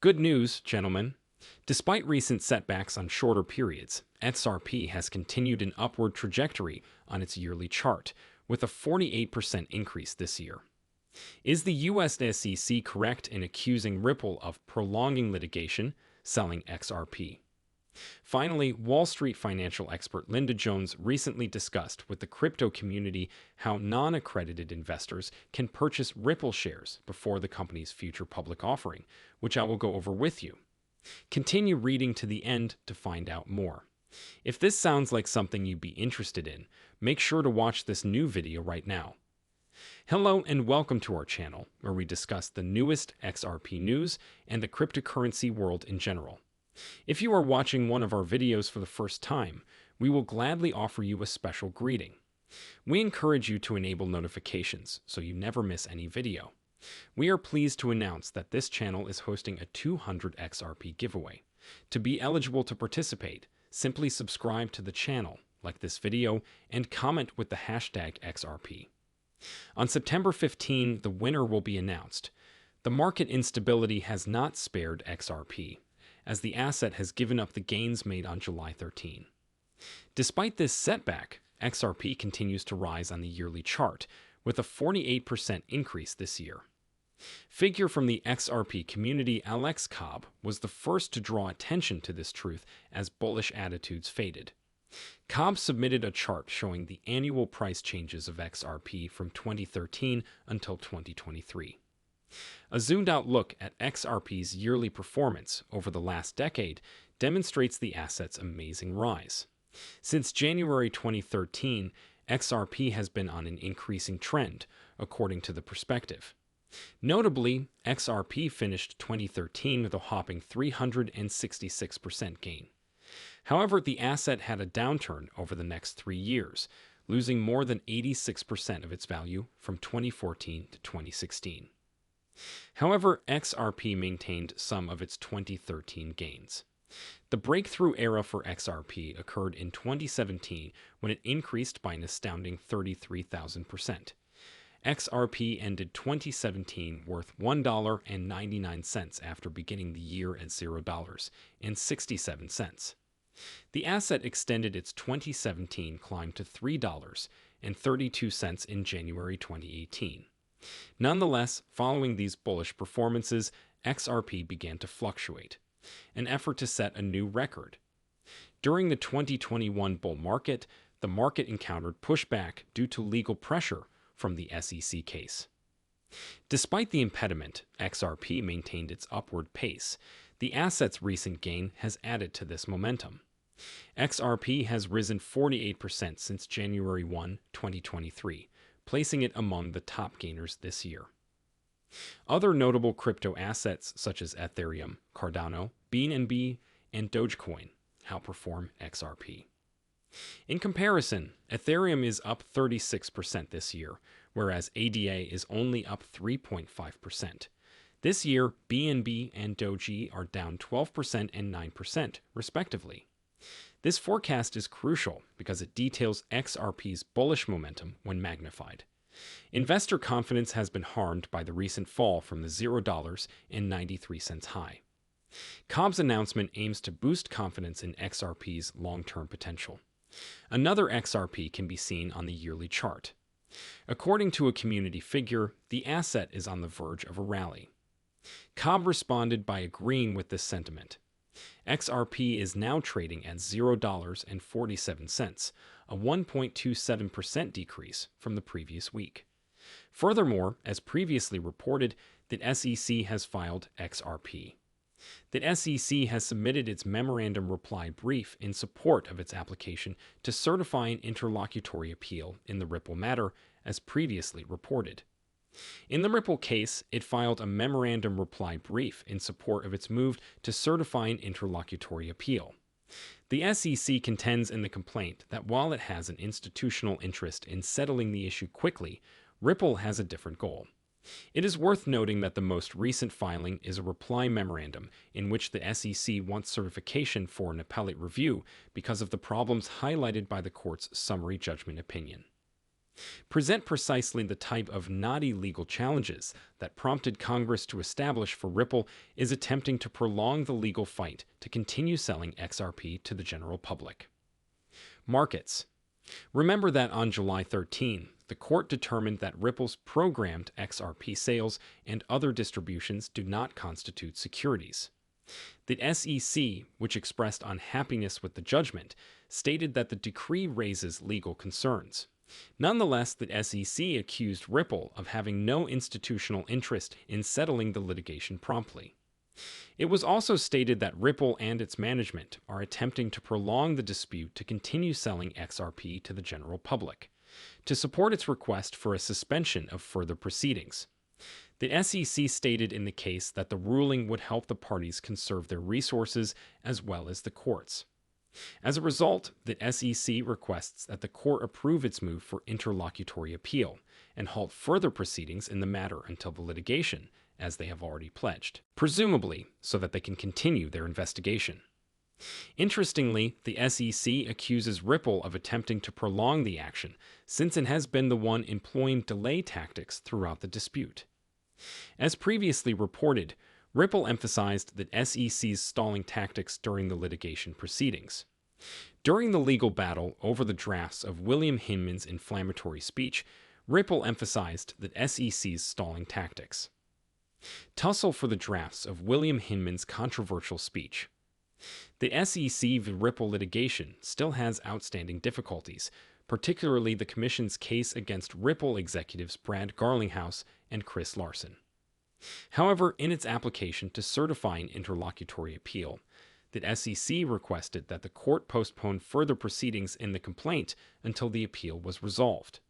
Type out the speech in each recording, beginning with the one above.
Good news, gentlemen. Despite recent setbacks on shorter periods, XRP has continued an upward trajectory on its yearly chart, with a 48% increase this year. Is the US SEC correct in accusing Ripple of prolonging litigation, selling XRP? Finally, Wall Street financial expert Linda Jones recently discussed with the crypto community how non-accredited investors can purchase Ripple shares before the company's future public offering, which I will go over with you. Continue reading to the end to find out more. If this sounds like something you'd be interested in, make sure to watch this new video right now. Hello and welcome to our channel, where we discuss the newest XRP news and the cryptocurrency world in general. If you are watching one of our videos for the first time, we will gladly offer you a special greeting. We encourage you to enable notifications so you never miss any video. We are pleased to announce that this channel is hosting a 200 XRP giveaway. To be eligible to participate, simply subscribe to the channel, like this video, and comment with the hashtag XRP. On September 15, the winner will be announced. The market instability has not spared XRP, as the asset has given up the gains made on July 13. Despite this setback, XRP continues to rise on the yearly chart, with a 48% increase this year. Figure from the XRP community Alex Cobb was the first to draw attention to this truth as bullish attitudes faded. Cobb submitted a chart showing the annual price changes of XRP from 2013 until 2023. A zoomed-out look at XRP's yearly performance over the last decade demonstrates the asset's amazing rise. Since January 2013, XRP has been on an increasing trend, according to the perspective. Notably, XRP finished 2013 with a whopping 366% gain. However, the asset had a downturn over the next 3 years, losing more than 86% of its value from 2014 to 2016. However, XRP maintained some of its 2013 gains. The breakthrough era for XRP occurred in 2017 when it increased by an astounding 33,000%. XRP ended 2017 worth $1.99 after beginning the year at $0.67. The asset extended its 2017 climb to $3.32 in January 2018. Nonetheless, following these bullish performances, XRP began to fluctuate, an effort to set a new record. During the 2021 bull market, the market encountered pushback due to legal pressure from the SEC case. Despite the impediment, XRP maintained its upward pace. The asset's recent gain has added to this momentum. XRP has risen 48% since January 1, 2023, placing it among the top gainers this year. Other notable crypto assets such as Ethereum, Cardano, BNB, and Dogecoin outperform XRP. In comparison, Ethereum is up 36% this year, whereas ADA is only up 3.5%. This year, BNB and Doge are down 12% and 9%, respectively. This forecast is crucial because it details XRP's bullish momentum when magnified. Investor confidence has been harmed by the recent fall from the $0.93 high. Cobb's announcement aims to boost confidence in XRP's long-term potential. Another XRP can be seen on the yearly chart. According to a community figure, the asset is on the verge of a rally. Cobb responded by agreeing with this sentiment. XRP is now trading at $0.47, a 1.27% decrease from the previous week. Furthermore, as previously reported, the SEC has filed XRP. The SEC has submitted its memorandum reply brief in support of its application to certify an interlocutory appeal in the Ripple matter, as previously reported. In the Ripple case, it filed a memorandum reply brief in support of its move to certify an interlocutory appeal. The SEC contends in the complaint that while it has an institutional interest in settling the issue quickly, Ripple has a different goal. It is worth noting that the most recent filing is a reply memorandum in which the SEC wants certification for an appellate review because of the problems highlighted by the court's summary judgment opinion. present precisely the type of knotty legal challenges that prompted Congress to establish for Ripple is attempting to prolong the legal fight to continue selling XRP to the general public. Markets. Remember that on July 13, the court determined that Ripple's programmed XRP sales and other distributions do not constitute securities. The SEC, which expressed unhappiness with the judgment, stated that the decree raises legal concerns. Nonetheless, the SEC accused Ripple of having no institutional interest in settling the litigation promptly. It was also stated that Ripple and its management are attempting to prolong the dispute to continue selling XRP to the general public, to support its request for a suspension of further proceedings. The SEC stated in the case that the ruling would help the parties conserve their resources as well as the courts. As a result, the SEC requests that the court approve its move for interlocutory appeal and halt further proceedings in the matter until the litigation, as they have already pledged, presumably so that they can continue their investigation. Interestingly, the SEC accuses Ripple of attempting to prolong the action, since it has been the one employing delay tactics throughout the dispute. As previously reported, Ripple emphasized the SEC's stalling tactics during the litigation proceedings. During the legal battle over the drafts of William Hinman's inflammatory speech, Ripple emphasized the SEC's stalling tactics. Tussle for the drafts of William Hinman's controversial speech. The SEC v. Ripple litigation still has outstanding difficulties, particularly the Commission's case against Ripple executives Brad Garlinghouse and Chris Larson. However, in its application to certify an interlocutory appeal, the SEC requested that the court postpone further proceedings in the complaint until the appeal was resolved.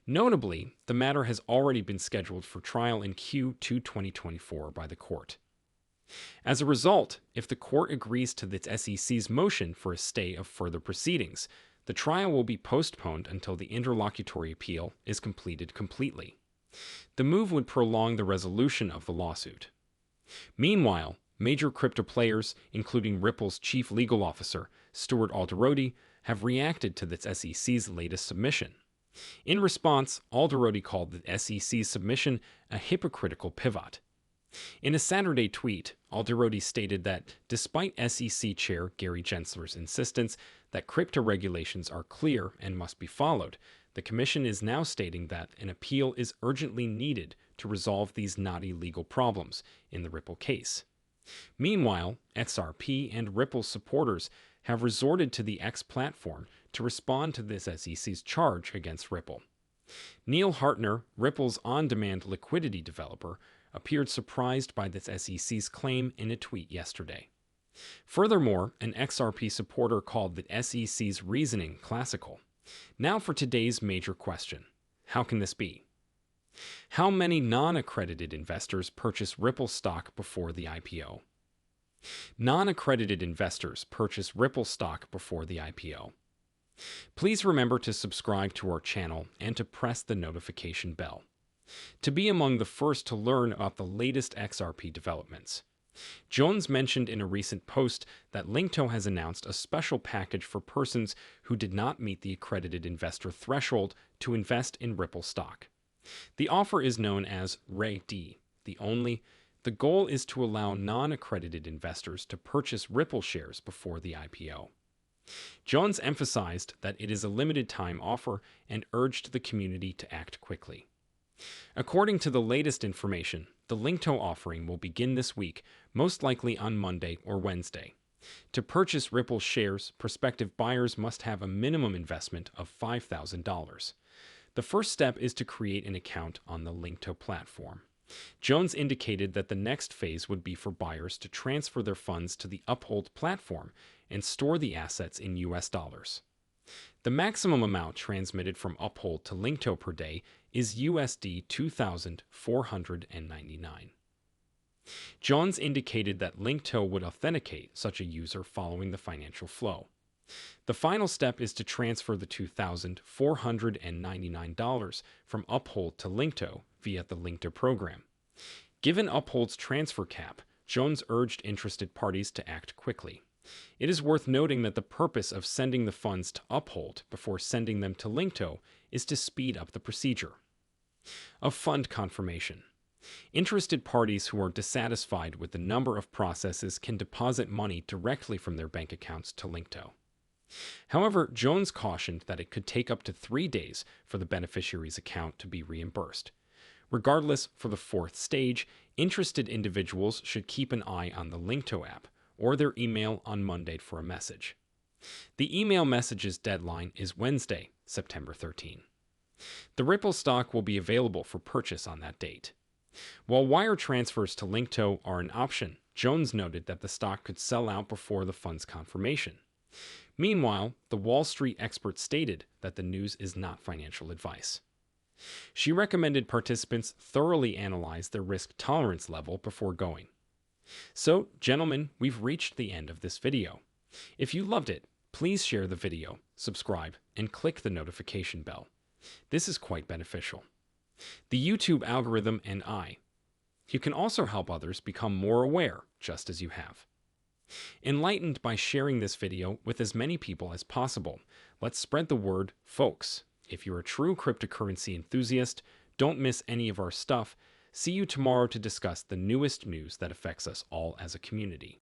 Notably, the matter has already been scheduled for trial in Q2 2024 by the court. As a result, if the court agrees to the SEC's motion for a stay of further proceedings, the trial will be postponed until the interlocutory appeal is completed completely. The move would prolong the resolution of the lawsuit. Meanwhile, major crypto players, including Ripple's chief legal officer, Stuart Alderoty, have reacted to the SEC's latest submission. In response, Alderoty called the SEC's submission a hypocritical pivot. In a Saturday tweet, Alderoty stated that despite SEC Chair Gary Gensler's insistence that crypto regulations are clear and must be followed, the Commission is now stating that an appeal is urgently needed to resolve these knotty legal problems in the Ripple case. Meanwhile, XRP and Ripple supporters have resorted to the X platform to respond to this SEC's charge against Ripple. Neil Hartner, Ripple's on-demand liquidity developer, appeared surprised by this SEC's claim in a tweet yesterday. Furthermore, an XRP supporter called the SEC's reasoning classical. Now for today's major question. How can this be? How many non-accredited investors purchase Ripple stock before the IPO? Non-accredited investors purchase Ripple stock before the IPO. Please remember to subscribe to our channel and to press the notification bell to be among the first to learn about the latest XRP developments. Jones mentioned in a recent post that Linkto has announced a special package for persons who did not meet the accredited investor threshold to invest in Ripple stock. The offer is known as RAD. The goal is to allow non-accredited investors to purchase Ripple shares before the IPO. Jones emphasized that it is a limited-time offer and urged the community to act quickly. According to the latest information, the Linkto offering will begin this week, most likely on Monday or Wednesday. To purchase Ripple shares, prospective buyers must have a minimum investment of $5,000. The first step is to create an account on the Linkto platform. Jones indicated that the next phase would be for buyers to transfer their funds to the Uphold platform and store the assets in US dollars. The maximum amount transmitted from Uphold to Linkto per day is USD 2,499. Jones indicated that Linkto would authenticate such a user following the financial flow. The final step is to transfer the $2,499 from Uphold to Linkto via the Linkto program. Given Uphold's transfer cap, Jones urged interested parties to act quickly. It is worth noting that the purpose of sending the funds to Uphold before sending them to Linkto is to speed up the procedure. Of fund confirmation. Interested parties who are dissatisfied with the number of processes can deposit money directly from their bank accounts to Linkto. However, Jones cautioned that it could take up to 3 days for the beneficiary's account to be reimbursed. Regardless, for the fourth stage, interested individuals should keep an eye on the Linkto app or their email on Monday for a message. The email messages deadline is Wednesday, September 13. The Ripple stock will be available for purchase on that date. While wire transfers to Linkto are an option, Jones noted that the stock could sell out before the fund's confirmation. Meanwhile, the Wall Street expert stated that the news is not financial advice. She recommended participants thoroughly analyze their risk tolerance level before going. So, gentlemen, we've reached the end of this video. If you loved it, please share the video, subscribe, and click the notification bell. This is quite beneficial. The YouTube algorithm and you can also help others become more aware, just as you have. Enlightened by sharing this video with as many people as possible, let's spread the word, folks. If you're a true cryptocurrency enthusiast, don't miss any of our stuff. See you tomorrow to discuss the newest news that affects us all as a community.